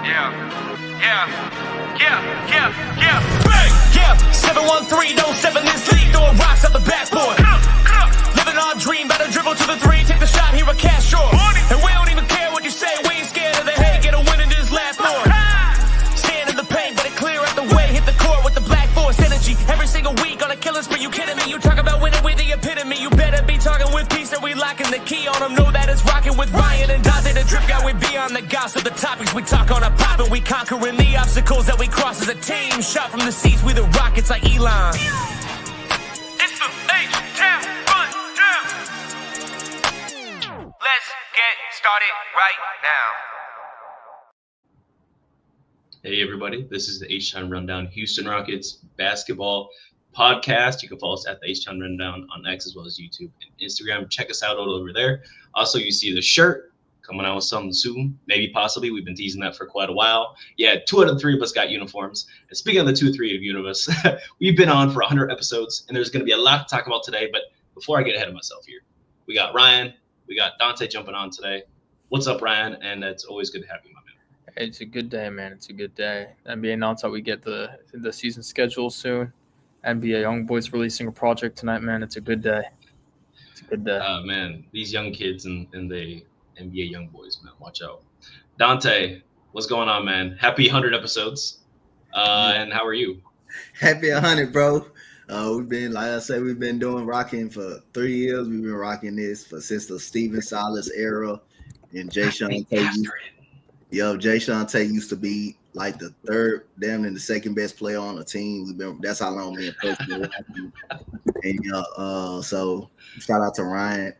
Bang! Yeah, 713, don't step in this league, throwing rocks up the backboard. Living our dream, better dribble to the three, take the shot, here a cash short. And we don't even care what you say, we ain't scared of the hate, get a win in this last board. Stand in the paint, better clear out the way, hit the court with the black force energy. Every single week on a killing spree, you kidding me? You talk about winning with the epitome, you better be talking with peace and we locking the key on them. Know that it's rocking with Ryan and Donte, the drip guy, we beyond the gossip, the topics we talk on a pop and we conquering the obstacles that we cross as a team. Shot from the seats, we the Rockets like Elon. It's the H-Town Rundown. Let's get started right now. Hey everybody, this is the H-Town Rundown Houston Rockets basketball podcast. You can follow us at the H-Town Rundown on X as well as YouTube and Instagram. Check us out all over there. Also, you see the shirt coming out with something soon, maybe possibly. We've been teasing that for quite a while. Yeah, 2 out of 3 of us got uniforms. And speaking of the 2 or 3 of you of us, we've been on for 100 episodes, and there's going to be a lot to talk about today. But before I get ahead of myself here, we got Ryan, we got Donte jumping on today. What's up, Ryan? And it's always good to have you, my man. It's a good day, man. It's a good day. NBA announced that we get the season schedule soon. NBA Youngboys releasing a project tonight, man. It's a good day. It's a good day. Man, these young kids and the NBA Youngboys, man, watch out. Donte, what's going on, man? Happy 100 episodes. And how are you? Happy 100, bro. We've been, like I said, we've been rocking for 3 years. We've been rocking this since the Steven Silas era. And Jay-Sean Tate used to be like the third, damn near the second best player on the team. That's how long me and Preston been rocking. And so shout out to Ryan,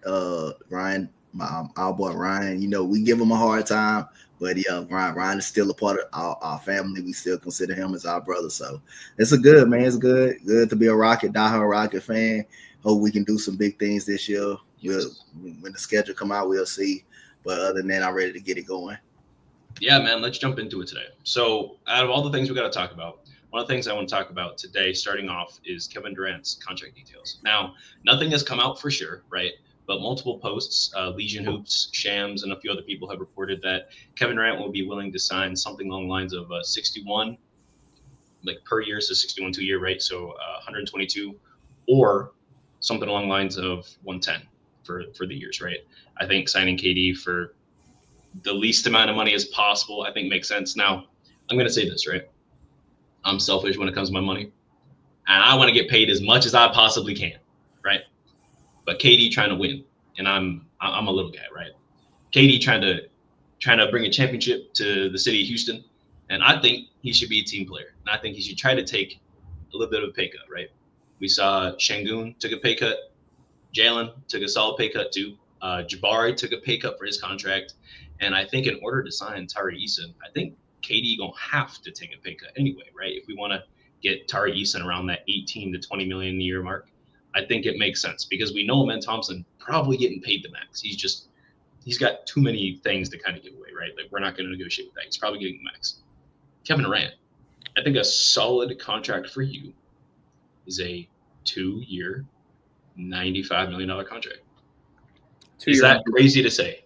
our boy Ryan. You know, we give him a hard time, but yeah, Ryan is still a part of our family. We still consider him as our brother. So it's a good, man. It's good to be a diehard Rocket fan. Hope we can do some big things this year. When the schedule come out, we'll see. But other than that, I'm ready to get it going. Yeah, man, let's jump into it today. So out of all the things we got to talk about, one of the things I want to talk about today, starting off, is Kevin Durant's contract details. Now, nothing has come out for sure, right? But multiple posts, Legion Hoops, Shams, and a few other people have reported that Kevin Durant will be willing to sign something along the lines of 61, like per year, so 61 2 year, right? So 122, or something along the lines of 110 for the years, right? I think signing KD for the least amount of money as possible, I think makes sense. Now, I'm going to say this, right? I'm selfish when it comes to my money, and I want to get paid as much as I possibly can, right? But KD trying to win, and I'm a little guy, right? KD trying to bring a championship to the city of Houston, and I think he should be a team player, and I think he should try to take a little bit of a pay cut, right? We saw Şengün took a pay cut, Jalen took a solid pay cut too. Jabari took a pay cut for his contract. And I think in order to sign Tari Eason, I think KD gonna have to take a pay cut anyway, right? If we want to get Tari Eason around that 18 to 20 million a year mark, I think it makes sense because we know Amen Thompson probably getting paid the max. He's got too many things to kind of give away, right? Like we're not going to negotiate with that. He's probably getting the max. Kevin Durant, I think a solid contract for you is a 2-year, $95 million contract. Is that crazy to say?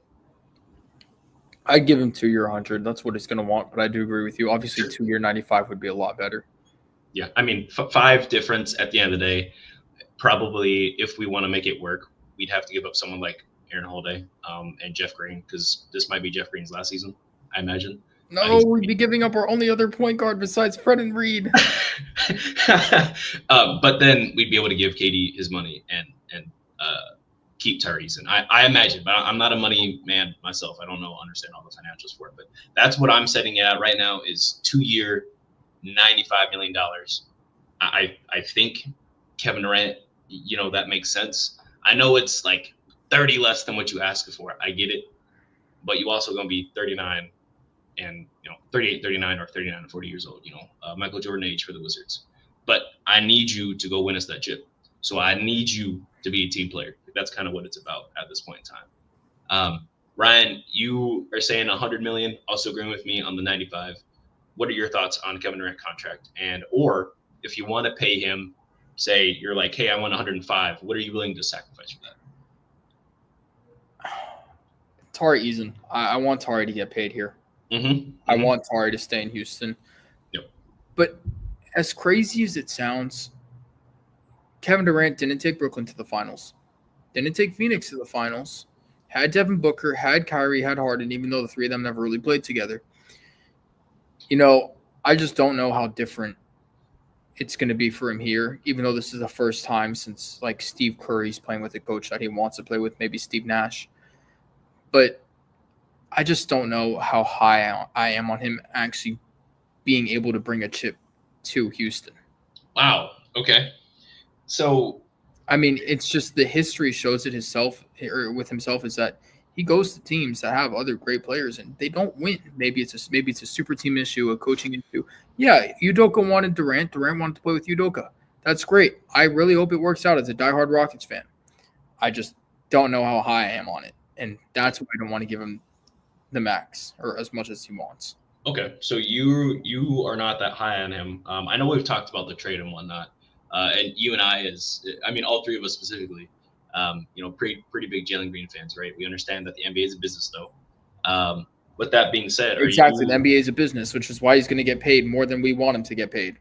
I'd give him 2-year 100. That's what he's going to want, but I do agree with you. Obviously, Sure. 2-year 95 would be a lot better. Yeah, I mean, 5 difference at the end of the day. Probably, if we want to make it work, we'd have to give up someone like Aaron Holiday and Jeff Green, because this might be Jeff Green's last season, I imagine. No, we'd be giving up our only other point guard besides Fred and Reed. But then we'd be able to give KD his money and keep Tyrese. And I imagine, but I'm not a money man myself. I don't understand all the financials for it. But that's what I'm setting at right now is 2-year, $95 million. I think Kevin Durant, that makes sense. I know it's like 30 less than what you asked for. I get it. But you also going to be 39 and, 38, 39, or 39 and 40 years old, Michael Jordan age for the Wizards. But I need you to go win us that chip. So I need you to be a team player. That's kind of what it's about at this point in time. Ryan, you are saying 100 million, also agreeing with me on the 95. What are your thoughts on Kevin Durant contract? Or if you want to pay him, say you're like, hey, I want 105. What are you willing to sacrifice for that? Tari Eason. I want Tari to get paid here. I want Tari to stay in Houston. Yep. But as crazy as it sounds, Kevin Durant didn't take Brooklyn to the finals, didn't take Phoenix to the finals, had Devin Booker, had Kyrie, had Harden, even though the three of them never really played together. I just don't know how different it's going to be for him here, even though this is the first time since like Steve Curry's playing with a coach that he wants to play with, maybe Steve Nash. But I just don't know how high I am on him actually being able to bring a chip to Houston. Wow. Okay. So, I mean, it's just the history shows it with himself is that he goes to teams that have other great players and they don't win. Maybe it's a super team issue, a coaching issue. Yeah, Udoka wanted Durant. Durant wanted to play with Udoka. That's great. I really hope it works out as a diehard Rockets fan. I just don't know how high I am on it, and that's why I don't want to give him the max or as much as he wants. Okay, so you are not that high on him. I know we've talked about the trade and whatnot, and you and all three of us specifically, pretty big Jalen Green fans, right? We understand that the NBA is a business, though. With that being said, the NBA is a business, which is why he's going to get paid more than we want him to get paid.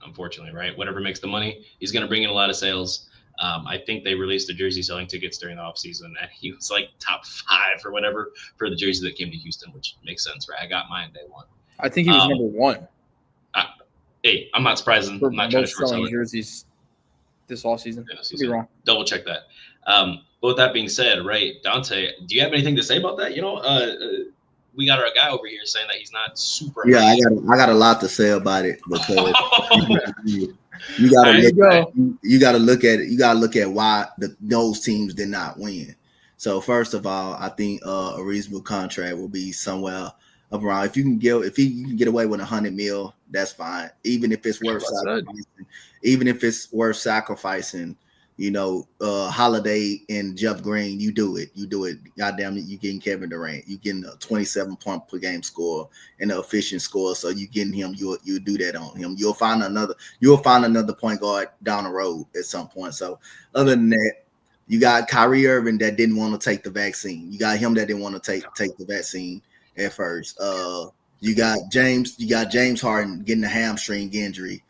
Unfortunately, right? Whatever makes the money, he's going to bring in a lot of sales. I think they released the jersey selling tickets during the offseason, and he was like top 5 or whatever for the jersey that came to Houston, which makes sense, right? I got mine day one. I think he was number 1. Hey, I'm not surprised. I'm not trying to short sell it. Jerseys this offseason. Could be wrong. Double check that. But with that being said, right, Donte, do you have anything to say about that? We got our guy over here saying that he's not super. Yeah, I got a lot to say about it because you got to look at it. You got to look at why those teams did not win. So first of all, I think a reasonable contract will be somewhere up around. If you can get away with $100 million, that's fine. Even if it's worth sacrificing. Holiday and Jeff Green, you do it. Goddamn it, you getting Kevin Durant. You getting a 27 point per game score and an efficient score. So you getting him, you'll do that on him. You'll find another point guard down the road at some point. So other than that, you got Kyrie Irving that didn't want to take the vaccine. You got him that didn't want to take the vaccine at first. You got James Harden getting a hamstring injury.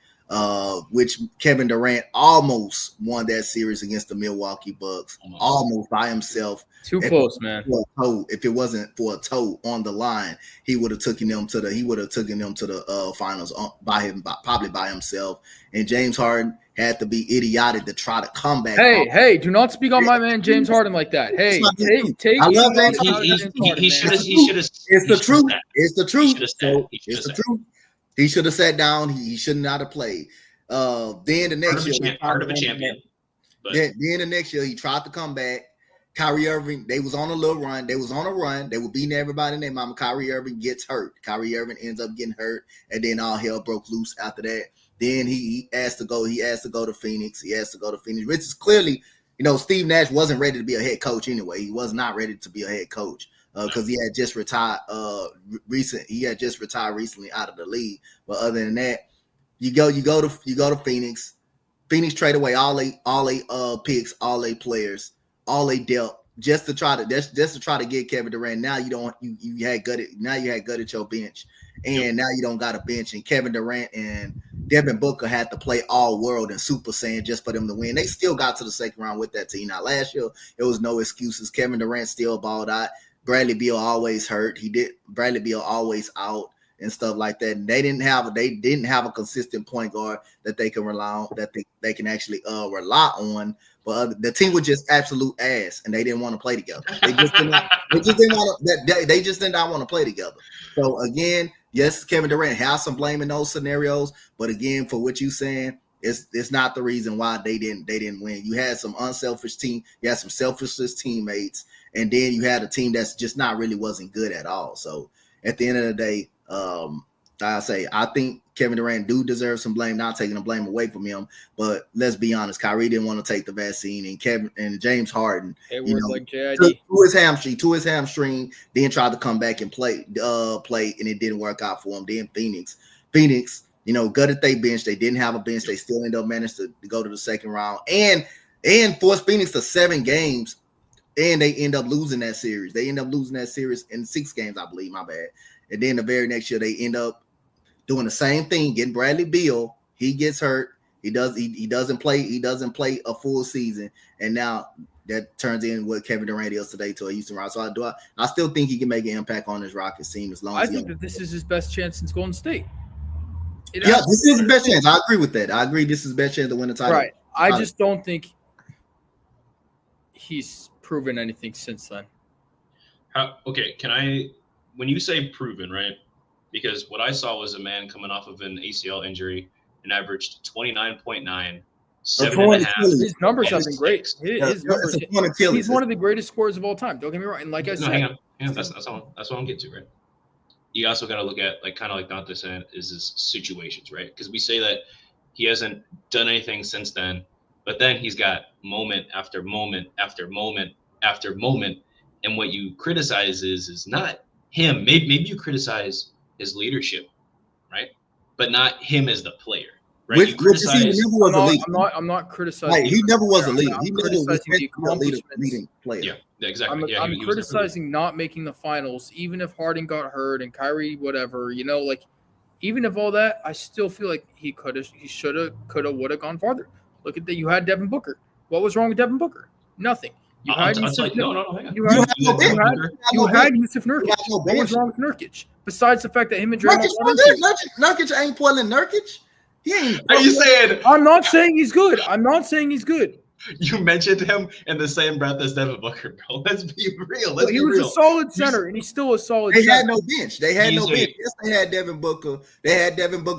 Which Kevin Durant almost won that series against the Milwaukee Bucks, almost by himself. Too close, man. If it wasn't for a toe on the line, he would have taken them to the finals probably by himself. And James Harden had to be idiotic to try to come back. Hey, do not speak on my man James Harden like that. Hey, I love James Harden. He should have. It's the truth. It's the truth. It's the truth. He should have sat down. He should not have played. Then the next year, part of a champion. Then the next year, he tried to come back. Kyrie Irving, they was on a little run. They was on a run. They were beating everybody in their mama. Kyrie Irving gets hurt. Kyrie Irving ends up getting hurt, and then all hell broke loose after that. Then he asked to go. He asked to go to Phoenix. Which is clearly, Steve Nash wasn't ready to be a head coach anyway. He was not ready to be a head coach. Because he had just retired recently out of the league. But other than that, you go to Phoenix. Phoenix trade away all they picks, all they players, all they dealt just to try to get Kevin Durant. Now you had gutted your bench, and now you don't got a bench. And Kevin Durant and Devin Booker had to play all world and Super Saiyan just for them to win. They still got to the second round with that team. Now last year it was no excuses. Kevin Durant still balled out. Bradley Beal always hurt. Bradley Beal always out and stuff like that. And they didn't have a consistent point guard that they can rely on, that they can actually rely on. But the team was just absolute ass, and they didn't want to play together. They just did not want to play together. So again, yes, Kevin Durant has some blame in those scenarios, but again, for what you're saying, it's not the reason why they didn't win. You had some unselfish team, you had some selfless teammates, and then you had a team that's just wasn't good at all. So at the end of the day, I think Kevin Durant do deserve some blame, not taking the blame away from him. But let's be honest, Kyrie didn't want to take the vaccine, and James Harden, like to his hamstring, then tried to come back and play, and it didn't work out for him. Then Phoenix, gutted they bench. They didn't have a bench. They still end up managed to go to the second round and forced Phoenix to 7 games. And they end up losing that series. They end up losing that series in 6 games, I believe. My bad. and then the very next year they end up doing the same thing, getting Bradley Beal. He gets hurt. He doesn't play a full season, and now that turns in what Kevin Durant is today to a Houston Rockets. So I still think he can make an impact on his Rockets team as long as I think that this is his best chance since Golden State. This is his best chance. I agree with that. I agree this is his best chance to win the title. Right. I just don't think he's proven anything since then. Okay, when you say proven, right? Because what I saw was a man coming off of an ACL injury and averaged 29.9, 7.5. His numbers have been great. His numbers, he's one of the greatest scorers of all time. Don't get me wrong. And like I said, hang on. That's what I'm getting to, right? You also got to look at kind of like Donte said, is his situations, right? Because we say that he hasn't done anything since then, but then he's got moment after moment after moment after moment, and what you criticize is not him. Maybe you criticize his leadership, right? But not him as the player, right? He never was a leader. I'm not criticizing. Like, he never was a leader. I'm He never was a leading player. Yeah, exactly. I'm criticizing not making the finals, even if Harden got hurt and Kyrie, whatever. Like even if all that, I still feel like he should have, would have gone farther. Look at that. You had Devin Booker. What was wrong with Devin Booker? Nothing. You had Yusuf Nurkic. What was wrong with Nurkic? Besides the fact that him and Draymond Nurkic ain't Portland Nurkic. He ain't. Are you saying? I'm not saying he's good. You mentioned him in the same breath as Devin Booker, bro. Let's be real. He was a solid center, and he's still a solid center. They had no bench. Yes, they had Devin Booker.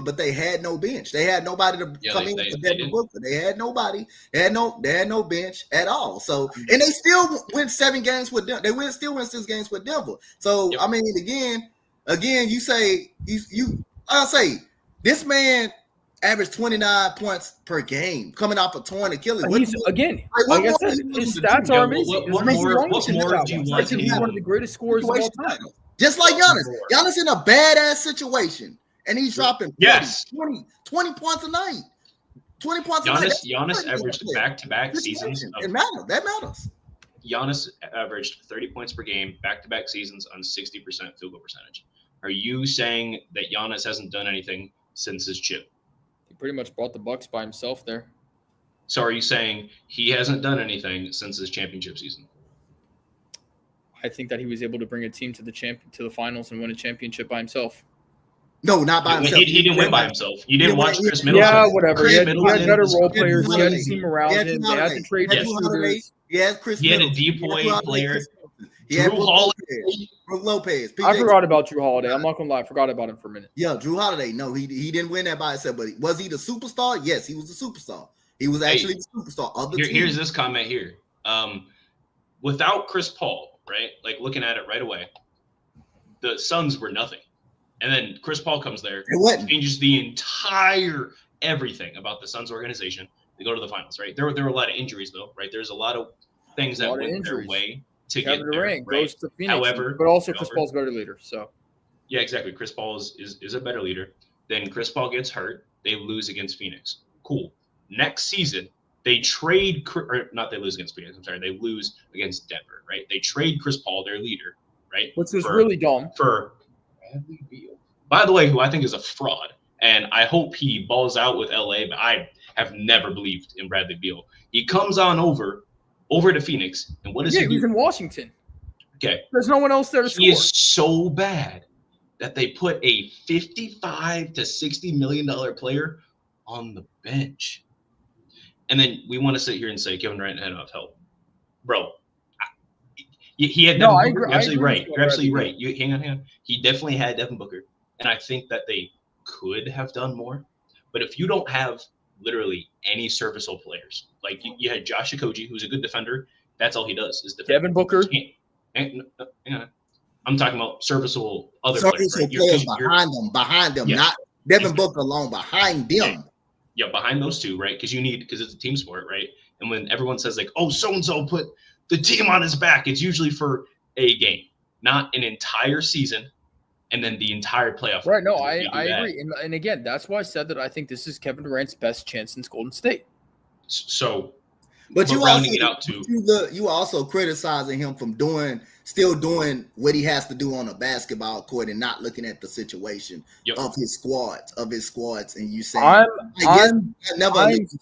But they had no bench. They had nobody to come in for Devin Booker. They had nobody. They had no bench at all. So, and they still went 7 games with them. They still went 6 games with Denver. So, I mean, again, you say I'll say this man averaged 29 points per game coming off a torn Achilles. Like I said, his stats are amazing. What more do you want? He's one of the greatest scorers of all time. Just like Giannis. Giannis in a badass situation, and he's dropping 20 points a night. 20 points a night. Giannis averaged back-to-back seasons. That matters. Giannis averaged 30 points per game, back-to-back seasons on 60% field goal percentage. Are you saying that Giannis hasn't done anything since his chip? He pretty much brought the Bucks by himself there. So are you saying he hasn't done anything since his championship season? I think that he was able to bring a team to the finals and win a championship by himself. No, not by himself. He didn't win by himself. You didn't watch Chris Middleton. Yeah, whatever. He had better role players. He had a team around him. They had to trade shooters. He had Chris He had a Middleton. depoy player. He had Drew Holiday. Brook Lopez. I forgot about Drew Holiday. I'm not gonna lie. I forgot about him for a minute. Yeah, Drew Holiday. No, he didn't win that by himself. But was he the superstar? Yes, he was the superstar. He was actually the superstar of the team. Here's this comment here. Without Chris Paul, right? Like looking at it right away, the Suns were nothing. And then Chris Paul comes there, changes the entire everything about the Suns organization. They go to the finals, right? There were a lot of injuries though, right? There's a lot of things that went their way to Kevin get Durant there, right? goes to Phoenix, However, but also Chris Paul's a better leader. So yeah, exactly. Chris Paul is a better leader. Then Chris Paul gets hurt. They lose against Phoenix. Cool. Next season, they trade they lose against Phoenix. I'm sorry, they lose against Denver, right? They trade Chris Paul, their leader, right? Which was really dumb for Bradley Beal. By the way, who I think is a fraud, and I hope he balls out with LA, but I have never believed in Bradley Beal. He comes on over to Phoenix, and what does he do? He's in Washington. Okay. There's no one else there to score. He is so bad that they put a $55 to $60 million player on the bench. And then we want to sit here and say Kevin Durant had enough help. Bro, he had Devin Booker. You're absolutely right. You're absolutely right. Hang on. He definitely had Devin Booker. And I think that they could have done more. But if you don't have literally any serviceable players, like you had Josh Okogie, who's a good defender. That's all he does is defend. Devin Booker. Hang on. I'm talking about serviceable other players. Right? Behind them, not Devin Booker alone, behind them. Yeah, behind those two, right? Because it's a team sport, right? And when everyone says like, oh, so-and-so put the team on his back, it's usually for a game, not an entire season and then the entire playoff. Right, no, I agree. And again, that's why I said that I think this is Kevin Durant's best chance since Golden State. So But you rounding also it out to you also criticizing him from still doing what he has to do on a basketball court and not looking at the situation of his squads, and you saying I'm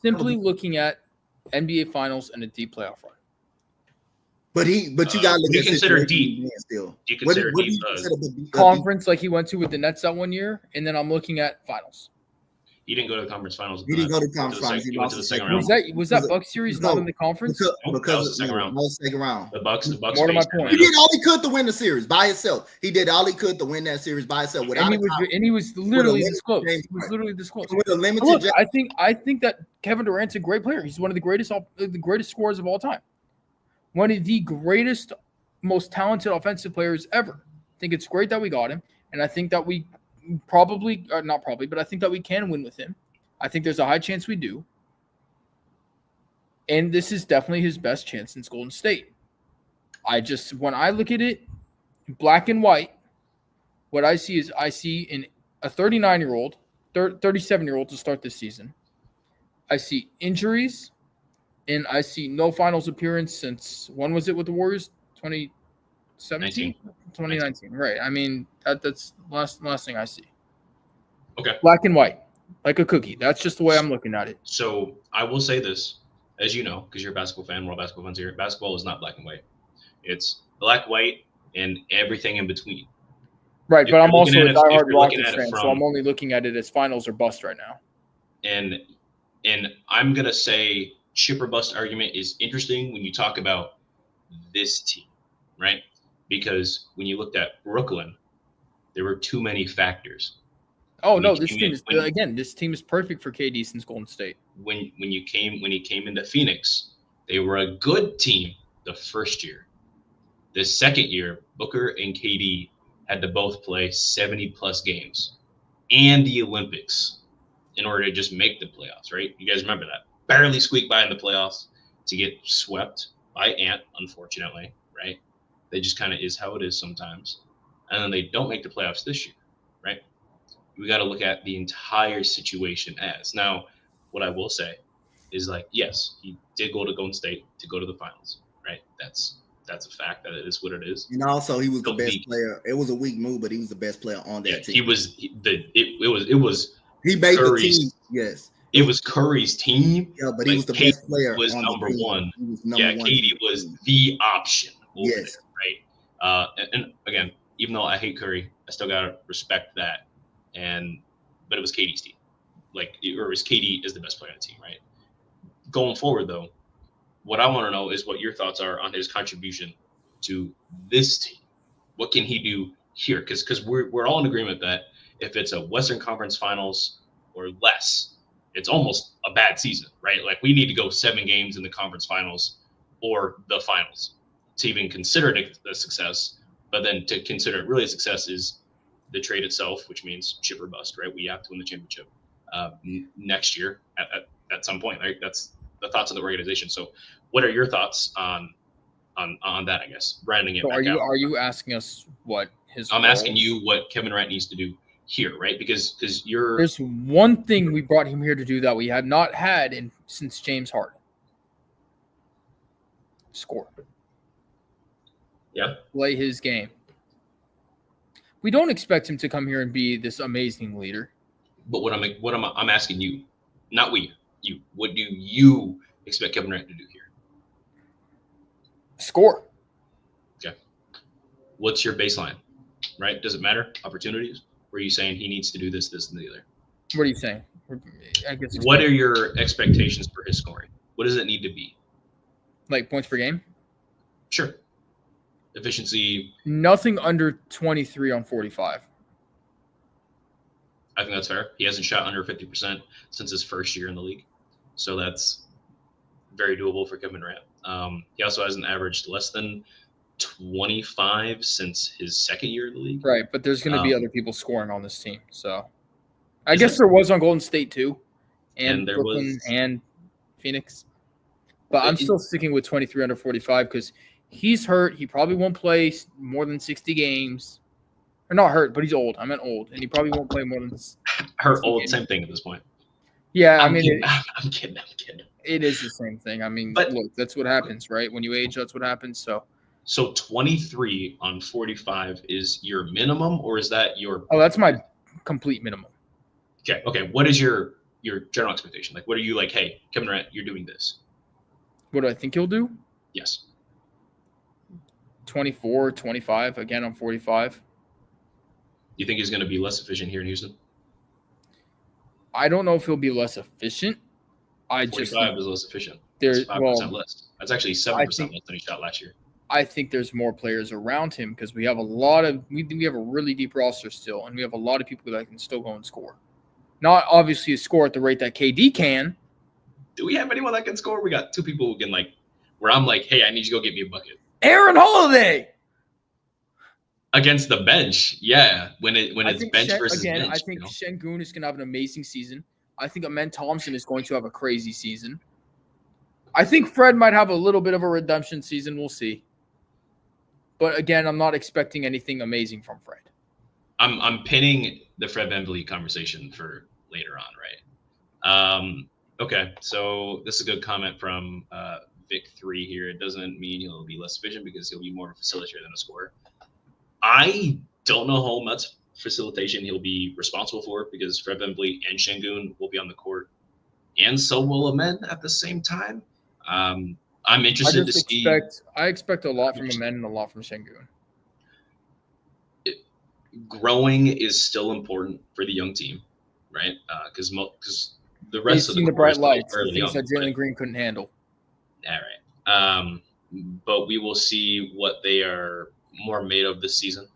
simply looking at NBA Finals and a deep playoff run. But you got to look at consider deep. Still. Do you consider deep conference like he went to with the Nets that one year, and then I'm looking at finals. He didn't go to the conference finals. He didn't go to the conference finals. He went to the second round. Was that Bucks series not in the conference? Because that was the second round. The Bucks. More to my point. He did all he could to win the series by himself. He did all he could to win that series by himself. And he was literally this close. He was literally this close. With a limited. Look, I think that Kevin Durant's a great player. He's one of the greatest scorers of all time. One of the greatest, most talented offensive players ever. I think it's great that we got him, and I think that we I think that we can win with him. I think there's a high chance we do. And this is definitely his best chance since Golden State. When I look at it, black and white, what I see is in a 39-year-old, 37-year-old to start this season. I see injuries, and I see no finals appearance since, when was it with the Warriors? 2017? 2019, right. I mean, that's last thing I see. Okay. Black and white. Like a cookie. That's just the way I'm looking at it. So I will say this, as you know, because you're a basketball fan, we're all basketball fans here. Basketball is not black and white. It's black, white, and everything in between. Right, but I'm also a diehard Rockets fan, so I'm only looking at it as finals or bust right now. And I'm going to say chip or bust argument is interesting when you talk about this team, right? Because when you looked at Brooklyn, there were too many factors. Oh no, this team is perfect for KD since Golden State. When he came into Phoenix, they were a good team the first year. The second year, Booker and KD had to both play 70+ games and the Olympics in order to just make the playoffs, right? You guys remember that? Barely squeaked by in the playoffs to get swept by Ant, unfortunately, right? They just kind of is how it is sometimes. And then they don't make the playoffs this year, right? We got to look at the entire situation as. Now, what I will say is, like, yes, he did go to Golden State to go to the finals, right? That's a fact. That it is what it is. And also, he was the best player. It was a weak move, but he was the best player on that team. He was He made Curry's, the team. Yes, it was Curry's team. Yeah, but he was the best player. Was number one. He was KD was the option. Yes, right. And again, even though I hate Curry, I still gotta respect that. But it was KD's team. Or it was KD is the best player on the team, right? Going forward, though, what I want to know is what your thoughts are on his contribution to this team. What can he do here? Because we're all in agreement that if it's a Western Conference Finals or less, it's almost a bad season, right? Like, we need to go 7 games in the conference finals or the finals to even consider it a success. But then to consider it really a success is the trade itself, which means chip or bust, right? We have to win the championship next year at some point, right? That's the thoughts of the organization. So what are your thoughts on that, I guess, rounding it back out? Are you asking us what his I'm asking you what Kevin Durant needs to do here, right? Because there's one thing we brought him here to do that we have not had since James Harden. Score. Yeah. Play his game. We don't expect him to come here and be this amazing leader. But I'm asking you, not we, you. What do you expect Kevin Durant to do here? Score. Okay. What's your baseline? Right? Does it matter? Opportunities? Or are you saying he needs to do this, and the other? What are you saying? I guess. What are your expectations for his scoring? What does it need to be? Like points per game? Sure. Efficiency. Nothing under 23 on 45. I think that's fair. He hasn't shot under 50% since his first year in the league. So that's very doable for Kevin Durant. He also hasn't averaged less than 25 since his second year in the league. Right, but there's going to be other people scoring on this team. So I guess there was on Golden State too, and Brooklyn and Phoenix. But I'm still sticking with 23 under 45 because he's hurt. He probably won't play more than 60 games. Or not hurt, but he's old. I meant old. And he probably won't play more than hurt, old, games. Same thing at this point. Yeah, I'm kidding. I'm kidding. it is the same thing. I mean, But look, that's what happens, right? When you age, that's what happens. so 23 on 45 is your minimum, or is that your That's my complete minimum. okay? What is your general expectation? Like, what are you like? Hey, Kevin Durant, you're doing this. What do I think he'll do? Yes. 24, 25. Again, I'm 45. You think he's going to be less efficient here in Houston? I don't know if he'll be less efficient. I 45 just think is less efficient. there's That's 5% less. That's actually 7% I less think- than he shot last year. I think there's more players around him because we have a lot of we have a really deep roster still, and we have a lot of people that can still go and score. Not obviously score at the rate that KD can. Do we have anyone that can score? We got two people who can where I'm like, hey, I need you to go get me a bucket. Aaron Holiday Against the bench, yeah. When it's bench versus bench. I think Şengün is going to have an amazing season. I think Amen Thompson is going to have a crazy season. I think Fred might have a little bit of a redemption season. We'll see. But again, I'm not expecting anything amazing from Fred. I'm pinning the Fred VanVleet conversation for later on, right? Okay, so this is a good comment from Vic3 here. It doesn't mean he'll be less efficient because he'll be more of a facilitator than a scorer. I don't know how much facilitation he'll be responsible for because Fred VanVleet and Şengün will be on the court, and so will Amen at the same time. I'm interested to see. I expect a lot from Amen and a lot from Şengün. Growing is still important for the young team, right? Because the rest of the bright lights, the things that Jalen Green couldn't handle. All right. But we will see what they are more made of this season.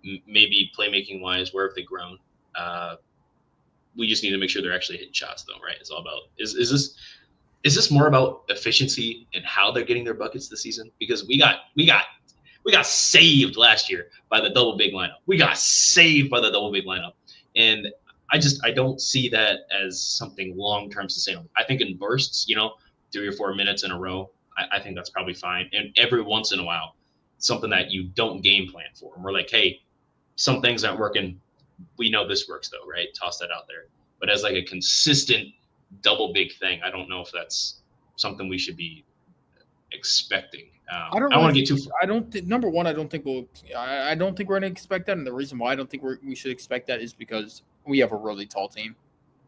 Maybe playmaking wise, where have they grown? We just need to make sure they're actually hitting shots, though, right? It's all about is this more about efficiency and how they're getting their buckets this season? Because we got saved last year by the double big lineup. And I don't see that as something long-term sustainable. I think in bursts, 3 or 4 minutes in a row, I think that's probably fine. And every once in a while, something that you don't game plan for. And we're like, hey, some things aren't working. We know this works though, right? Toss that out there. But as like a consistent double big thing, I don't know if that's something we should be expecting. I don't want to get too. I don't think. Number one, I don't think we're going to expect that, and the reason why I don't think we should expect that is because we have a really tall team.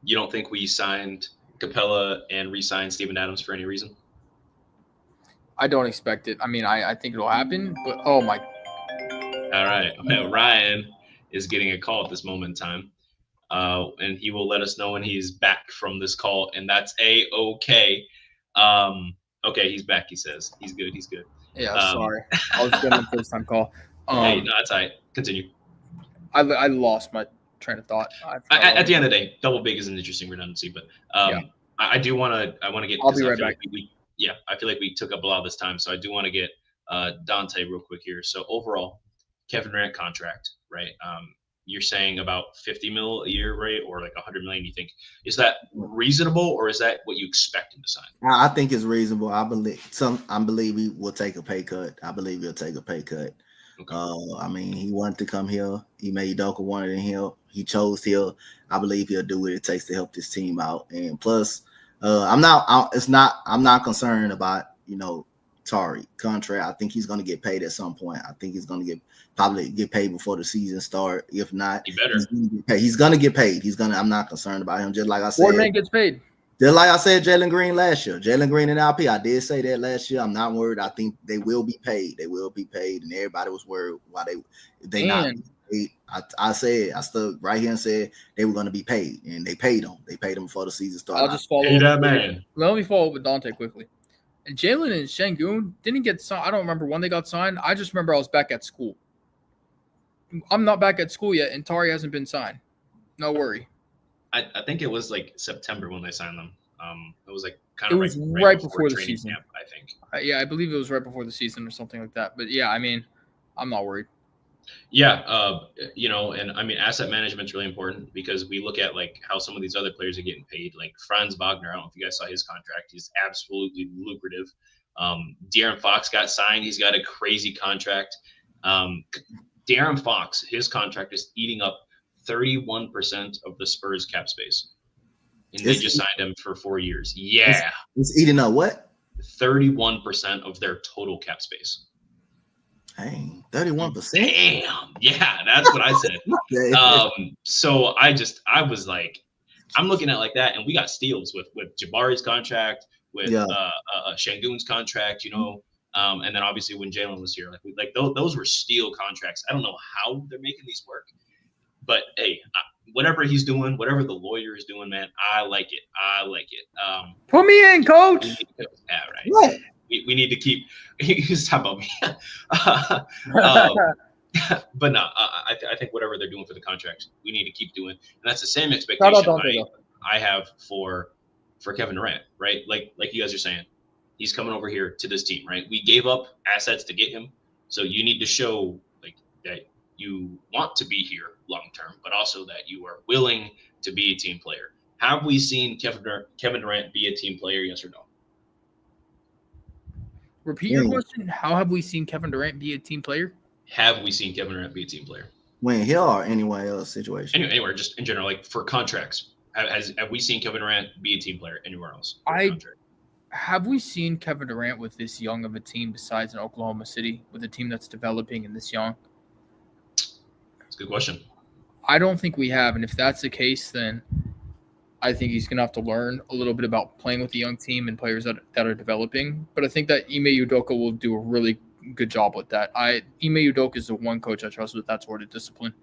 You don't think we signed Capella and re-signed Steven Adams for any reason? I don't expect it. I mean, I think it'll happen, but oh my. All right, Ryan is getting a call at this moment in time, and he will let us know when he's back from this call, and that's A-OK. Okay, he's back. He says he's good. Yeah, sorry, I was getting the first time call. Hey, no, that's all right. Continue. I lost my train of thought. At the end of the day, double big is an interesting redundancy, but I do want to get. I'll be right back. I feel like we took up a lot of this time, so I do want to get Donte real quick here. So overall, Kevin Durant contract, right? You're saying about 50 mil a year, right? Or like 100 million, you think. Is that reasonable, or is that what you expect him to sign? I think it's reasonable. I believe he will take a pay cut. I believe he'll take a pay cut. Okay. I mean, he wanted to come here. He made Doka wanted in here. He chose here. I believe he'll do what it takes to help this team out. And plus, I'm not concerned about, Tari contract. I think he's going to get paid at some point. I think he's going to probably get paid before the season start. If not, he's going to get paid. I'm not concerned about him. Just like I said, Boardman gets paid. Just like I said, Jalen Green last year. Jalen Green and LP. I did say that last year. I'm not worried. I think they will be paid. They will be paid, and everybody was worried why they not paid. I stood right here and said they were going to be paid, and they paid them. They paid them before the season started. I'll just follow up. That man. Let me follow up with Donte quickly. And Jalen and Şengün didn't get signed. I don't remember when they got signed. I just remember I was back at school. I'm not back at school yet, and Tari hasn't been signed. No worry. I think it was like September when they signed them. It was like right before the season. Camp, I think. I believe it was right before the season or something like that. But yeah, I mean, I'm not worried. Yeah, and I mean, asset management is really important because we look at like how some of these other players are getting paid. Like Franz Wagner, I don't know if you guys saw his contract. He's absolutely lucrative. De'Aaron Fox got signed. He's got a crazy contract. De'Aaron Fox, his contract is eating up 31% of the Spurs cap space. and they just signed him for 4 years. Yeah, It's eating up what? 31% of their total cap space. Dang, 31%. Damn, yeah, that's what I said. So I was like, I'm looking at it like that, and we got steals with Jabari's contract, with Şengün's contract, and then obviously when Jalen was here, those were steal contracts. I don't know how they're making these work, but hey, whatever he's doing, whatever the lawyer is doing, man, I like it. Put me in, coach. Yeah, right. What? We need to keep. He's talking about me. But no, I think whatever they're doing for the contracts, we need to keep doing, and that's the same expectation I have for Kevin Durant, right? Like you guys are saying, he's coming over here to this team, right? We gave up assets to get him, so you need to show that you want to be here long term, but also that you are willing to be a team player. Have we seen Kevin Durant be a team player? Yes or no? Repeat your question. How have we seen Kevin Durant be a team player? Have we seen Kevin Durant be a team player? When here or anywhere else situation? Anywhere, just in general, like for contracts. Have we seen Kevin Durant be a team player anywhere else? Have we seen Kevin Durant with this young of a team besides in Oklahoma City, with a team that's developing and this young? That's a good question. I don't think we have, and if that's the case, then I think he's going to have to learn a little bit about playing with a young team and players that are developing. But I think that Ime Udoka will do a really good job with that. Ime Udoka is the one coach I trust with that sort of discipline.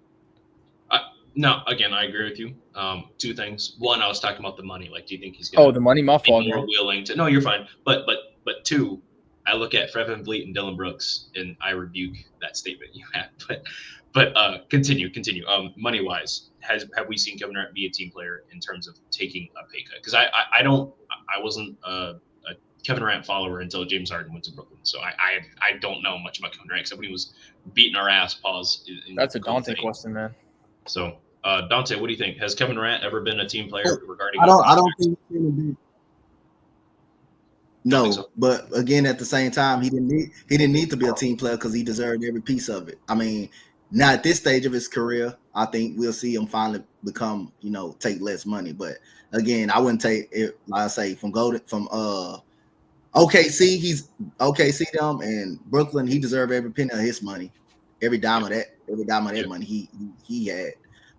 No, again, I agree with you. Two things. One, I was talking about the money. Like, do you think he's going the money, my fault, more willing to? No, you're fine. But two, I look at Fred VanVleet and Dylan Brooks, and I rebuke that statement you had. But continue. Money wise, have we seen Kevin Durant be a team player in terms of taking a pay cut? Because I wasn't a Kevin Durant follower until James Harden went to Brooklyn, so I don't know much about Kevin Durant except when he was beating our ass. That's a Donte question, man. So, Donte, what do you think? Has Kevin Durant ever been a team player regarding? I don't think he's going to be. No, so. But again, at the same time, he didn't need to be a team player because he deserved every piece of it. I mean, now at this stage of his career, I think we'll see him finally become, take less money. But again, I wouldn't take it. Like I say, from OKC, he's OKC them and Brooklyn. He deserved every penny of his money, every dime of that money he had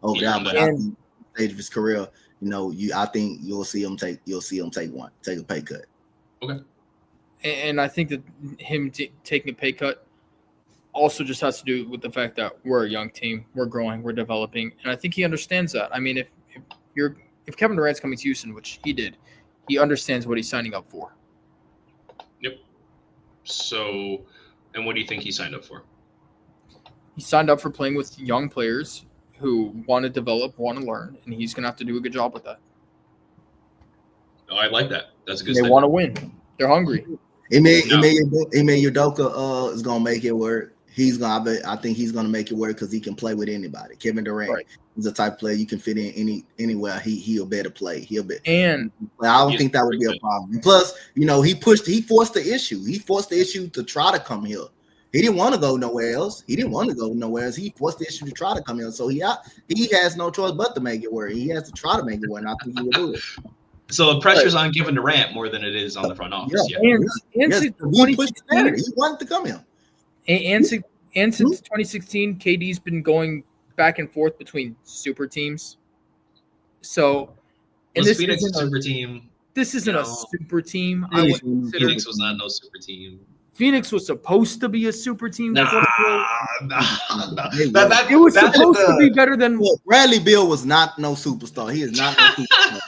over there. But I think stage of his career, I think you'll see him take a pay cut. Okay. And I think that him taking a pay cut also just has to do with the fact that we're a young team, we're growing, we're developing, and I think he understands that. I mean, if Kevin Durant's coming to Houston, which he did, he understands what he's signing up for. Yep. So, and what do you think he signed up for? He signed up for playing with young players who want to develop, want to learn, and he's going to have to do a good job with that. Oh, I like that. That's a good. They want to win. They're hungry. Ime Udoka is going to make it work. I think he's going to make it work because he can play with anybody. Kevin Durant is the type of player you can fit in anywhere. He'll better play. And I don't think that would be a problem. And plus, he forced the issue. He forced the issue to try to come here. He didn't want to go nowhere else. He forced the issue to try to come here. So he has no choice but to make it work. He has to try to make it work, and I think he will do it. So the pressure's on Kevin Durant more than it is on the front office. Yeah. And he wanted to come here. And since 2016, KD's been going back and forth between super teams. So, and this Phoenix is a super team. This isn't a super team. Phoenix was not no super team. Phoenix was supposed to be a super team. Nah. It was supposed to be better than. Look, Bradley Beal was not no superstar. He is not no superstar.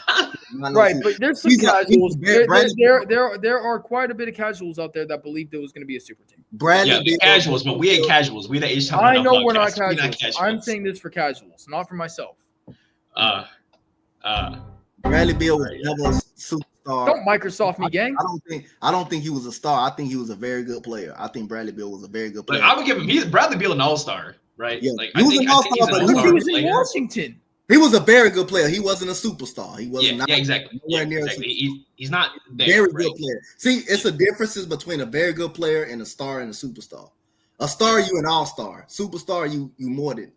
Right, but there's some casuals. There are quite a bit of casuals out there that believed it was going to be a super team. Beal, casuals, but we ain't casuals. We the H-Town. I know we're not casuals. I'm saying this for casuals, not for myself. Bradley Beal was never a superstar. Don't Microsoft me, gang. I don't think he was a star. I think he was a very good player. I think Bradley Beal was a very good player. I would give him. Bradley Beal an all-star, right? Yeah, he was an all-star, but he was in Washington. He was a very good player. He wasn't a superstar. He wasn't. Exactly. He's not there, very good player. See, it's the differences between a very good player and a star and a superstar. A star, you an all-star. Superstar, you more than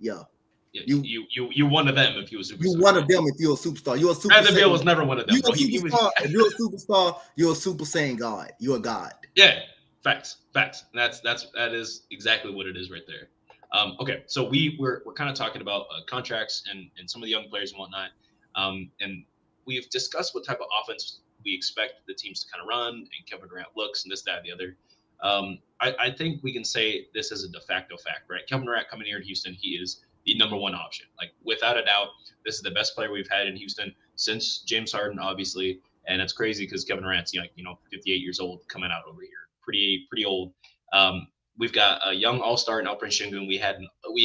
You one of them if you was a superstar. You one of them if you're a superstar. You're a super. Bradley Beal was never one of them. You're a superstar. If you're a superstar, you're a Super Saiyan God. You're a god. Yeah, facts. That is exactly what it is right there. Okay, so we're kind of talking about contracts and some of the young players and whatnot, and we've discussed what type of offense we expect the teams to kind of run and Kevin Durant looks and this, that, and the other. I think we can say this is a de facto fact, right? Kevin Durant coming here in Houston, he is the number one option. Like, without a doubt, this is the best player we've had in Houston since James Harden, obviously. And it's crazy because Kevin Durant's 58 years old coming out over here, pretty old. We've got a young all-star in Alperen Sengun. We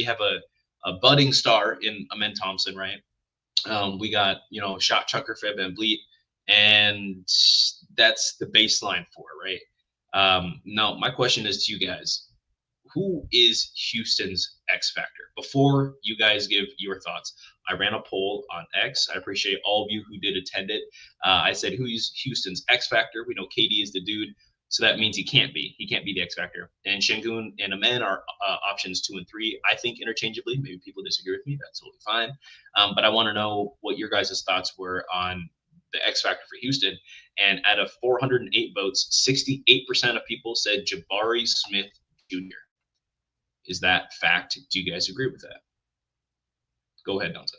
have a budding star in Amen Thompson, right? We got shot chucker Fred VanVleet, and that's the baseline for it, right? Now my question is to you guys: who is Houston's X factor? Before you guys give your thoughts, I ran a poll on X. I appreciate all of you who did attend it. I said, who is Houston's X factor? We know KD is the dude, so that means he can't be the X factor. And Sengun and Amen are options 2 and 3. I think interchangeably. Maybe people disagree with me. That's totally fine. But I want to know what your guys' thoughts were on the X factor for Houston. And out of 408 votes, 68% of people said Jabari Smith Jr. Is that fact? Do you guys agree with that? Go ahead, Donte.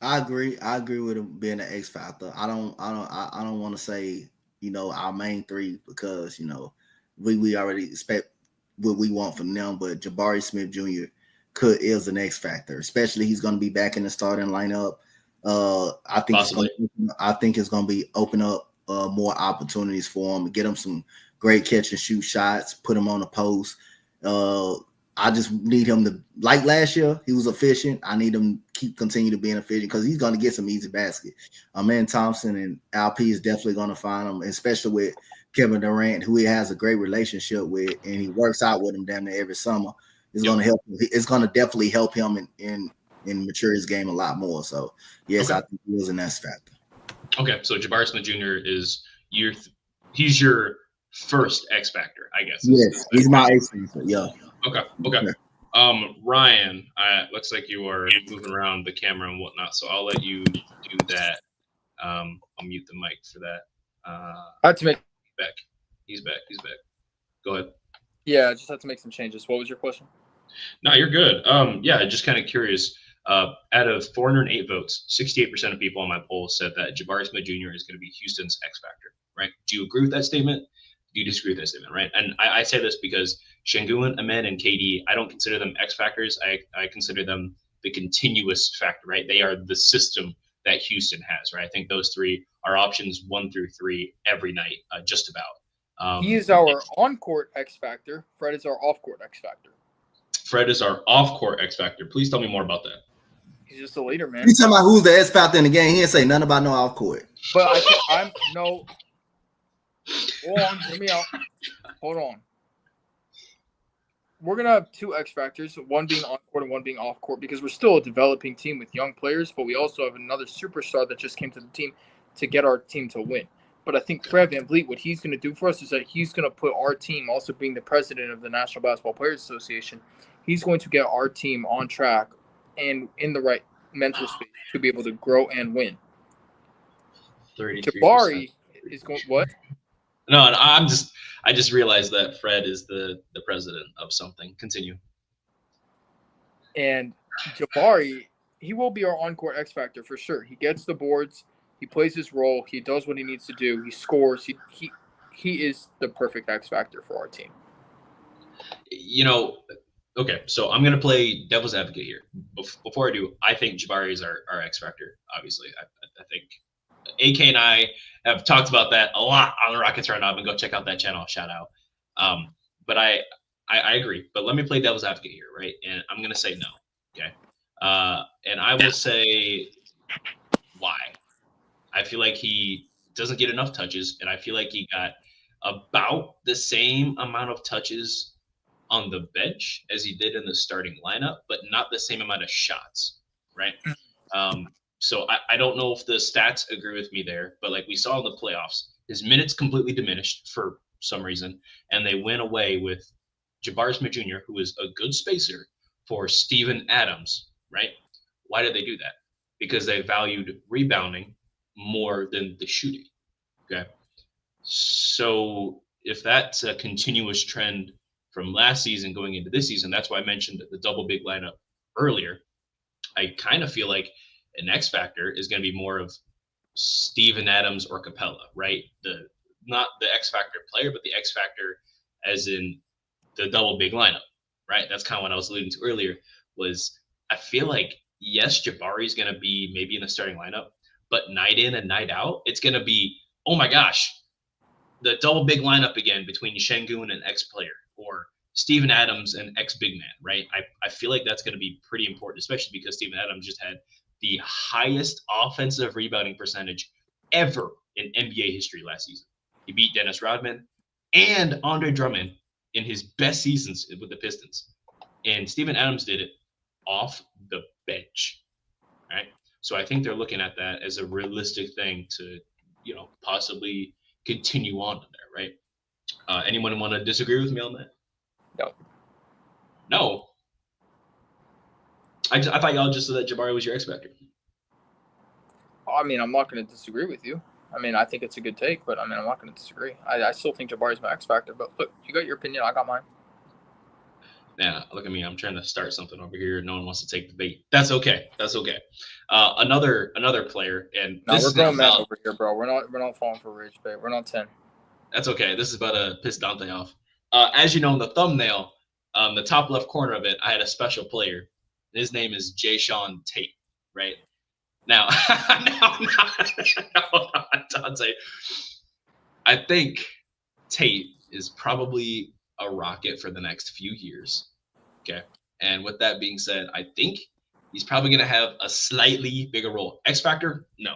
I agree. I agree with him being an X factor. I don't want to say our main three because we already expect what we want from them. But Jabari Smith Jr. is an X factor, especially he's going to be back in the starting lineup. I think it's going to be open up more opportunities for him, get him some great catch and shoot shots, put him on the post. I just need him to, like last year, he was efficient. I need him to continue to be efficient because he's going to get some easy basket. Amen Thompson and LP is definitely going to find him, especially with Kevin Durant, who he has a great relationship with, and he works out with him damn near every summer. It's going to help. It's going to definitely help him in mature his game a lot more. So yes, okay. I think he was an X factor. Okay, so Jabari Smith Jr. is he's your first X factor, I guess. Yes, he's my X factor. Yeah. Okay. Ryan, looks like you are moving around the camera and whatnot, so I'll let you do that. I'll mute the mic for that. I had to make He's back. Go ahead. Yeah, I just had to make some changes. What was your question? No, you're good. Just kind of curious. Out of 408 votes, 68% of people on my poll said that Jabari Smith Jr. is going to be Houston's X factor. Right? Do you agree with that statement? Do you disagree with that statement? Right? And I say this because Sengun, Amen, and KD, I don't consider them X factors. I consider them the continuous factor. Right? They are the system that Houston has. Right? I think those three are options 1 through 3 every night, just about. He is our on-court X factor. Fred is our off-court X factor. Fred is our off-court X factor. Please tell me more about that. He's just a leader, man. You talking about who's the X factor in the game? He didn't say nothing about no off-court. But I'm no. Hold on, hear me out. Hold on. We're gonna have 2 X factors, one being on court and one being off court, because we're still a developing team with young players, but we also have another superstar that just came to the team to get our team to win. But I think Fred VanVleet, what he's going to do for us is that he's going to put our team, also being the president of the National Basketball Players Association, he's going to get our team on track and in the right mental space to be able to grow and win. 33%. Jabari is going what? No, I just realized that Fred is the president of something. Continue. And Jabari, he will be our on-court X factor for sure. He gets the boards. He plays his role. He does what he needs to do. He scores. He is the perfect X factor for our team. Okay, so I'm going to play devil's advocate here. Before I do, I think Jabari is our X factor, obviously. I think AK and I have talked about that a lot on the Rockets right now. Go check out that channel. Shout out. But I agree. But let me play devil's advocate here, right? And I'm going to say no, okay? And I will say why. I feel like he doesn't get enough touches, and I feel like he got about the same amount of touches on the bench as he did in the starting lineup, but not the same amount of shots, right? So I don't know if the stats agree with me there, but like we saw in the playoffs, his minutes completely diminished for some reason, and they went away with Jabari Smith Jr., who is a good spacer, for Steven Adams, right? Why did they do that? Because they valued rebounding more than the shooting. Okay. So if that's a continuous trend from last season going into this season, that's why I mentioned the double big lineup earlier. I kind of feel like an X factor is going to be more of Steven Adams or Capella, right? Not the X factor player, but the X factor as in the double big lineup, right? That's kind of what I was alluding to earlier. Was I feel like yes, Jabari's going to be maybe in the starting lineup, but night in and night out, it's going to be, oh my gosh, the double big lineup again between Şengün and X player, or Steven Adams and X big man, right? I feel like that's going to be pretty important, especially because Steven Adams just had the highest offensive rebounding percentage ever in NBA history last season. He beat Dennis Rodman and Andre Drummond in his best seasons with the Pistons. And Steven Adams did it off the bench, right? So I think they're looking at that as a realistic thing to, possibly continue on to there, right? Anyone want to disagree with me on that? No. I thought y'all just said that Jabari was your X factor. I mean, I'm not going to disagree with you. I mean, I think it's a good take, but I mean, I'm not going to disagree. I still think Jabari's my X factor, but look, you got your opinion, I got mine. Yeah, look at me. I'm trying to start something over here. No one wants to take the bait. That's okay. Another player, and no, this we're is grown men over here, bro. We're not falling for rage bait. We're not 10. That's okay. This is about to piss Donte off. As you know, in the thumbnail, the top left corner of it, I had a special player. His name is Jae'Sean Tate, right? Now, Donte. I think Tate is probably a rocket for the next few years. Okay. And with that being said, I think he's probably going to have a slightly bigger role. X Factor? No.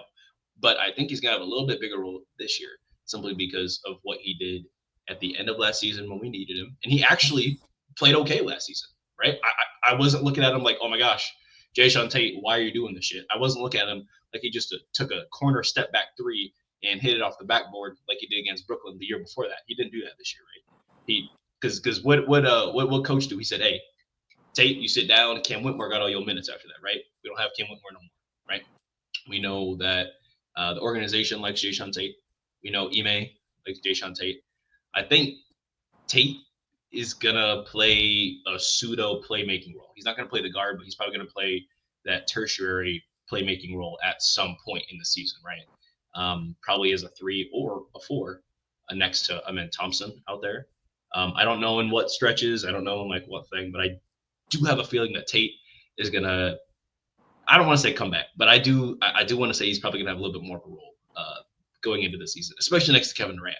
But I think he's going to have a little bit bigger role this year, simply because of what he did at the end of last season when we needed him. And he actually played okay last season, right? I wasn't looking at him like, oh my gosh, Jae'Sean Tate, why are you doing this shit? I wasn't looking at him like he just took a corner step back three and hit it off the backboard like he did against Brooklyn the year before that. He didn't do that this year, right? Because what coach do? He said, hey, Tate, you sit down. Cam Whitmore got all your minutes after that, right? We don't have Cam Whitmore no more, right? We know that the organization likes Jae'Sean Tate. We know Ime likes Jae'Sean Tate. I think Tate is gonna play a pseudo playmaking role. He's not gonna play the guard, but he's probably gonna play that tertiary playmaking role at some point in the season, right? Probably as a 3 or a 4 next to Amen Thompson out there. I don't know in what stretches. I don't know in like what thing, but I do have a feeling that Tate is gonna. I don't want to say come back, but I do want to say he's probably gonna have a little bit more of a role going into the season, especially next to Kevin Durant.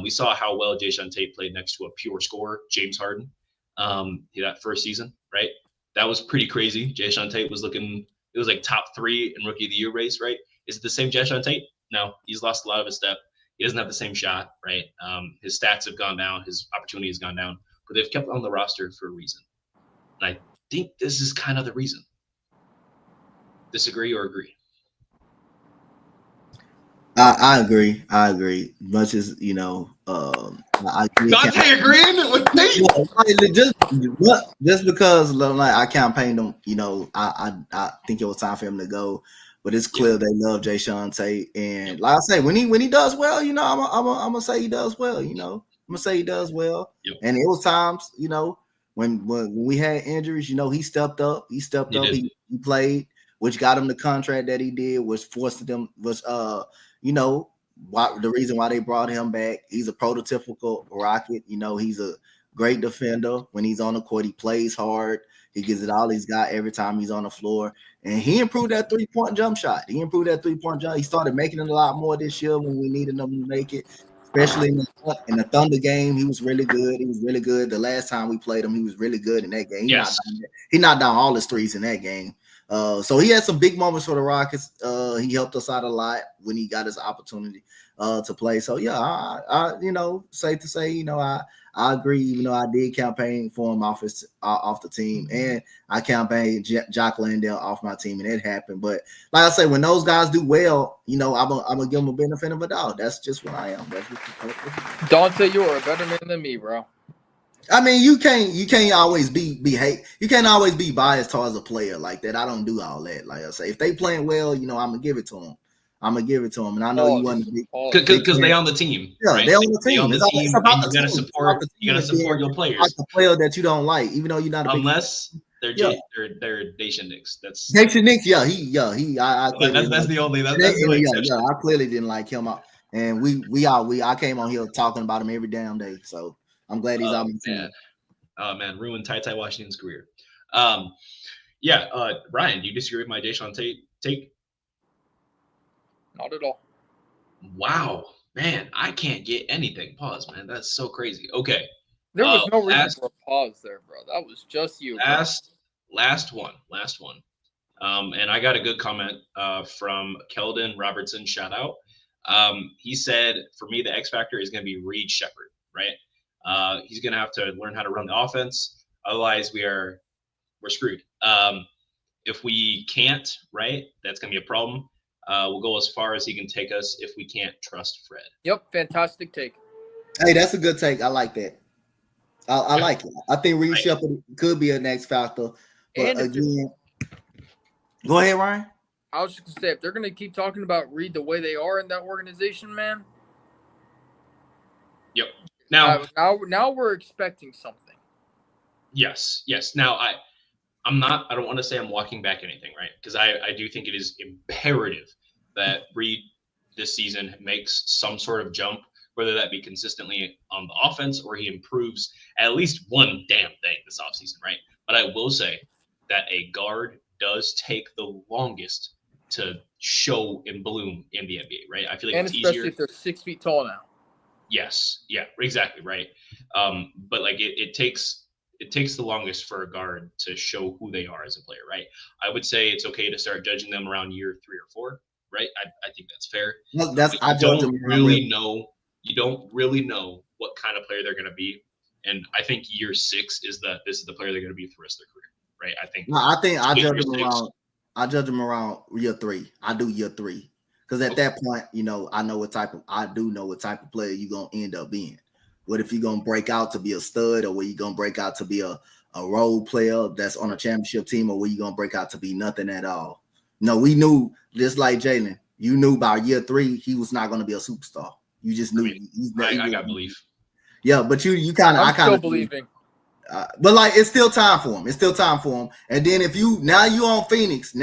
We saw how well Jae'Sean Tate played next to a pure scorer, James Harden, that first season, right? That was pretty crazy. Jae'Sean Tate was looking. It was like top 3 in Rookie of the Year race, right? Is it the same Jae'Sean Tate? No, he's lost a lot of his step. He doesn't have the same shot, right? His stats have gone down. His opportunity has gone down. But they've kept him on the roster for a reason. And I think this is kind of the reason. Disagree or agree? I agree. Much as I agree. Donte agreeing with me? Just because like I campaigned him, I think it was time for him to go. But it's clear they love Jae'Sean Tate, and like I say, when he does well, I'm gonna say he does well. I'm gonna say he does well. Yep. And it was times, when we had injuries, he stepped up. He played, which got him the contract that he did, which forced them the reason why they brought him back. He's a prototypical Rocket. He's a great defender. When he's on the court, he plays hard. He gives it all he's got every time he's on the floor. And he improved that 3-point jump shot. He started making it a lot more this year when we needed him to make it, especially in the Thunder game. He was really good. The last time we played him, he was really good in that game. He knocked down all his threes in that game. So he had some big moments for the Rockets. He helped us out a lot when he got his opportunity to play. So yeah, I safe to say, I agree. Even though I did campaign for him off the team, and I campaigned Jock Landale off my team, and it happened. But like I say, when those guys do well, I'm gonna give them a benefit of a doubt. That's just what I am. Donte, you are a better man than me, bro. I mean, you can't always be hate. You can't always be biased towards a player like that. I don't do all that. Like I say, if they playing well, I'm gonna give it to them. And I know you want to be because they on the team, yeah, right? they on the They team. on the It's team, about and the you gotta team. support. You gotta support your players. Like the player that you don't like, even though you're not a big Unless they're yeah. they're Dacian Knicks. That's Dacian Knicks. Yeah, I that's the only that's the yeah, exception. I clearly didn't like him. And I came on here talking about him every damn day. So I'm glad he's on the team. Oh man, ruined Ty Washington's career. Ryan, do you disagree with my Deshaun Tate take? Not at all. Wow, man, I can't get anything. Pause, man. That's so crazy. Okay. There was no reason for a pause there, bro. That was just you. Last one. And I got a good comment from Keldon Robertson. Shout out. He said, for me, the X factor is going to be Reed Shepherd, right? He's going to have to learn how to run the offense. Otherwise, we're screwed. If we can't, right, that's going to be a problem. We'll go as far as he can take us if we can't trust Fred. Yep, fantastic take. Hey, that's a good take. I like that. I like it. I think Reed Shepherd could be an X factor. But again, go ahead, Ryan. I was just going to say, if they're going to keep talking about Reed the way they are in that organization, man. Yep. Now we're expecting something. Yes. Now I don't want to say I'm walking back anything, right? Because I do think it is imperative that Reed this season makes some sort of jump, whether that be consistently on the offense or he improves at least one damn thing this offseason, right? But I will say that a guard does take the longest to show and bloom in the NBA, right? I feel like it's especially easier if they're 6 feet tall now. Yes, yeah, exactly, right. But like it takes the longest for a guard to show who they are as a player, right? I would say it's okay to start judging them around year 3 or 4, right? I think that's fair. Well, You don't really know what kind of player they're going to be, and I think year 6 is the player they're going to be for the rest of their career, right? I judge them around year 3. I do year 3 because at that point, I do know what type of player you're gonna end up being. What if you're gonna break out to be a stud, or were you gonna break out to be a role player that's on a championship team, or were you gonna break out to be nothing at all? No, we knew, just like Jalen, you knew by year 3 he was not gonna be a superstar. You just knew. I got belief. Yeah, but you kind of, I'm still believing. But like, it's still time for him. And then if you're on Phoenix.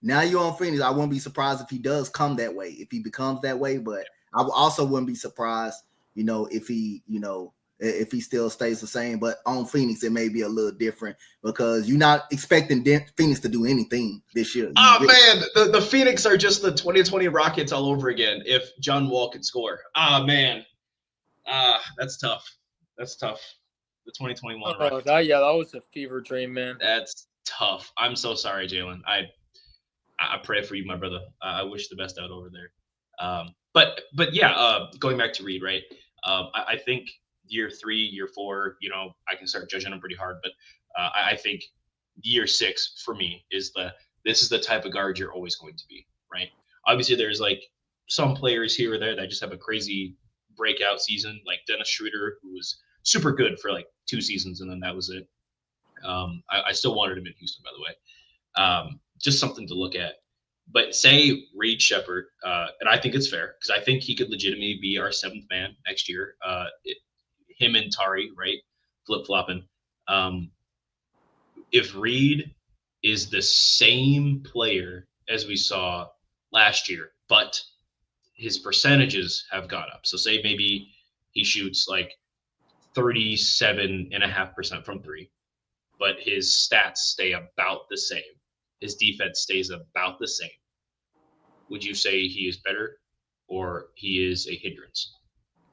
I wouldn't be surprised if he does come that way, if he becomes that way. But I also wouldn't be surprised, if he still stays the same. But on Phoenix, it may be a little different because you're not expecting Phoenix to do anything this year. Oh man, the Phoenix are just the 2020 Rockets all over again. If John Wall could score, man, that's tough. The 2021 Rockets. That was a fever dream, man. That's tough. I'm so sorry, Jalen. I pray for you, my brother. I wish the best out over there. But yeah, going back to Reed, right? I think year 3, year 4, I can start judging him pretty hard. But I think year 6 for me this is the type of guard you're always going to be, right? Obviously, there's like some players here or there that just have a crazy breakout season, like Dennis Schroeder, who was super good for like 2 seasons, and then that was it. I still wanted him in Houston, by the way. Just something to look at. But say Reed Shepherd, and I think it's fair because I think he could legitimately be our 7th man next year. Him and Tari, right, flip-flopping. If Reed is the same player as we saw last year, but his percentages have gone up. So say maybe he shoots like 37.5% from 3, but his stats stay about the same. His defense stays about the same. Would you say he is better or he is a hindrance?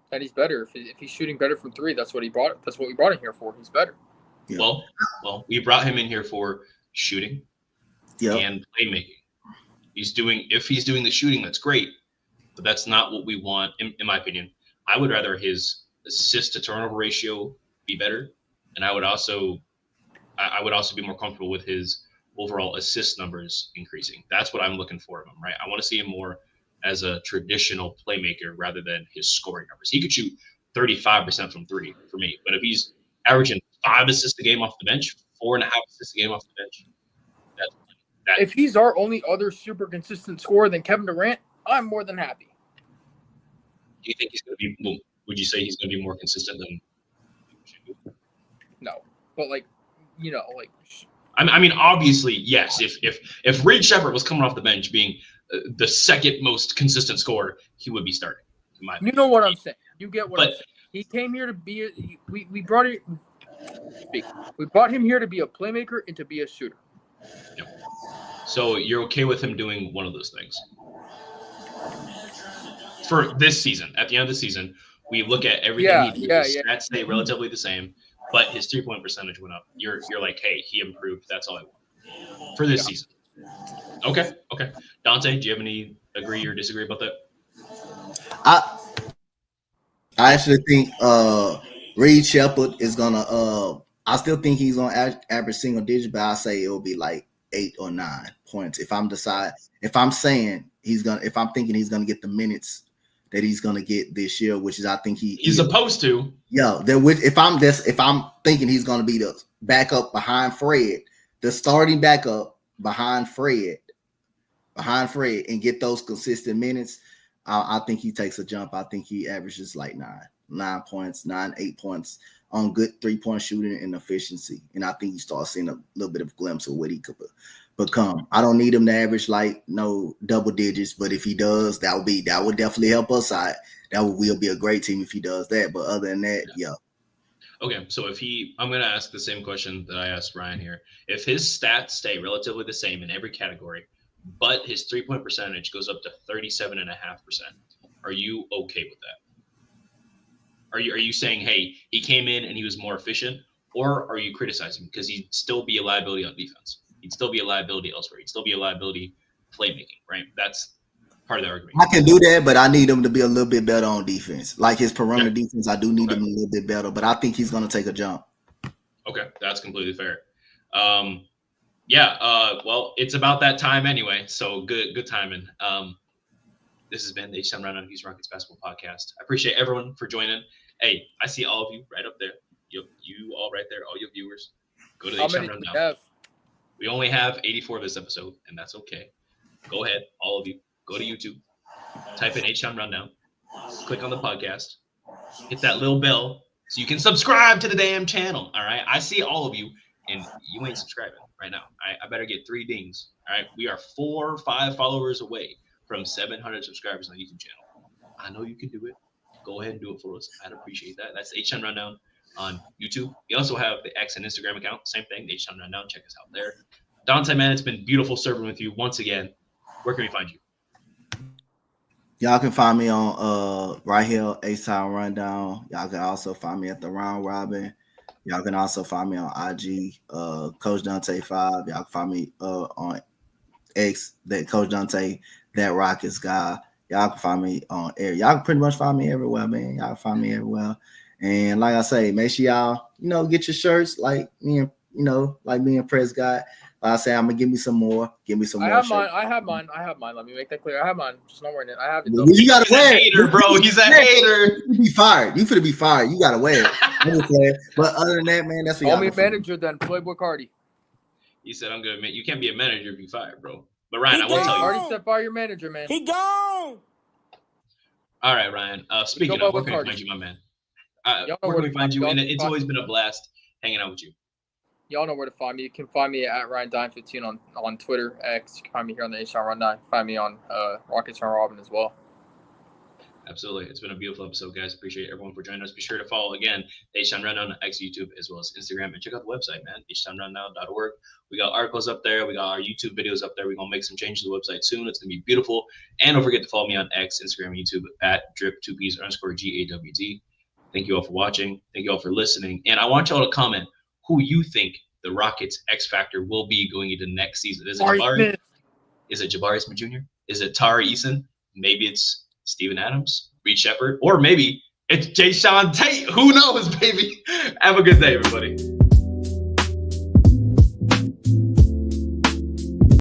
That he's better. If he's shooting better from 3, that's what we brought him here for. He's better. Yeah. Well, we brought him in here for shooting and playmaking. If he's doing the shooting, that's great, but that's not what we want, in my opinion. I would rather his assist to turnover ratio be better, and I would also be more comfortable with his overall assist numbers increasing. That's what I'm looking for of him, right? I want to see him more as a traditional playmaker rather than his scoring numbers. He could shoot 35% from three for me. But if he's averaging 5 assists a game off the bench, 4.5 assists a game off the bench, if he's our only other super consistent scorer than Kevin Durant, I'm more than happy. Do you think he's going to be? Would you say he's going to be more consistent than? No, but I mean, obviously, yes. If Reed Shepherd was coming off the bench, being the second most consistent scorer, he would be starting. You know what I'm saying. You get what I'm saying. He came here to be. We brought him here to be a playmaker and to be a shooter. Yep. So you're okay with him doing one of those things for this season? At the end of the season, we look at everything he did. His stats stay relatively the same, but his 3-point percentage went up. You're like, hey, he improved. That's all I want for this season. Okay. Donte, do you have any agree or disagree about that? I actually think Reed Shepherd is gonna. I still think he's gonna average single digit, but I say it'll be like 8 or 9 points. If I'm thinking he's gonna get the minutes that he's gonna get this year, which is I think he's supposed to. Yeah, if I'm thinking he's gonna be the backup behind Fred, the starting backup behind Fred, and get those consistent minutes, I think he takes a jump. I think he averages like 9 points, 8 points on good 3-point shooting and efficiency. And I think you start seeing a little bit of a glimpse of what he could become. I don't need him to average like no double digits, but if he does, that would definitely help us out. We'll be a great team if he does that. But other than that, yeah. Okay, so I'm going to ask the same question that I asked Ryan here. If his stats stay relatively the same in every category, but his 3-point percentage goes up to 37.5%, are you okay with that? Are you saying, hey, he came in and he was more efficient, or are you criticizing because he'd still be a liability on defense? He'd still be a liability elsewhere. He'd still be a liability playmaking, right? That's part of the argument. I can do that, but I need him to be a little bit better on defense. Like his perimeter defense, I do need him a little bit better, but I think he's going to take a jump. Okay, that's completely fair. Well, it's about that time anyway, so good timing. This has been the H-Town Rundown Houston Rockets Basketball Podcast. I appreciate everyone for joining. Hey, I see all of you right up there. You all right there, all your viewers. Go to the H-Town Rundown. We only have 84 this episode, and that's okay. Go ahead, all of you. Go to YouTube. Type in H-Town Rundown. Click on the podcast. Hit that little bell so you can subscribe to the damn channel. All right? I see all of you, and you ain't subscribing right now. I better get 3 dings. All right? We are 4 or 5 followers away from 700 subscribers on the YouTube channel. I know you can do it. Go ahead and do it for us. I'd appreciate that. That's H-Town Rundown on YouTube. We also have the X and Instagram account. Same thing, H-Town Rundown. Check us out there. Donte, man, it's been beautiful serving with you once again. Where can we find you? Y'all can find me on right here, H-Town Rundown. Y'all can also find me at the Round Robin. Y'all can also find me on IG, Coach Donte 5. Y'all can find me on X, that Coach Donte, that Rockets guy. Y'all can find me on air. Y'all can pretty much find me everywhere, man. Y'all can find me everywhere. And like I say, make sure y'all, get your shirts like me and, like me and Press got. Like I say, I'm gonna give me some more. I have mine. Let me make that clear. I have mine. Just not wearing it. I have it. Well, you gotta wear it. Hater, bro. He's a hater. You be fired. You finna be fired. You gotta wear it. But other than that, man, that's what y'all. Call me a manager then, Playboy Cardi. He said, "I'm gonna. You can't be a manager if you fired, bro." But Ryan, I won't tell you. Already said fire your manager, man. He gone. All right, Ryan. Speaking of, where can I find you, my man? Where can we find you? And it's always been a blast hanging out with you. Y'all know where to find me. You can find me at RyanDine15 on Twitter, X. You can find me here on the H-Town Rundown. Find me on Rockets and Robin as well. Absolutely. It's been a beautiful episode, guys. Appreciate everyone for joining us. Be sure to follow, again, the H-Town Rundown on X, YouTube, as well as Instagram. And check out the website, man, htownrundown.org. We got articles up there. We got our YouTube videos up there. We're going to make some changes to the website soon. It's going to be beautiful. And don't forget to follow me on X, Instagram, and YouTube at drip2ps_GAWD. Thank you all for watching. Thank you all for listening. And I want y'all to comment who you think the Rockets X Factor will be going into next season. Is it Jabari? Is it Jabari Smith Jr.? Is it Tari Eason? Maybe it's Steven Adams, Reed Shepherd, or maybe it's Jae'Sean Tate. Who knows, baby? Have a good day, everybody.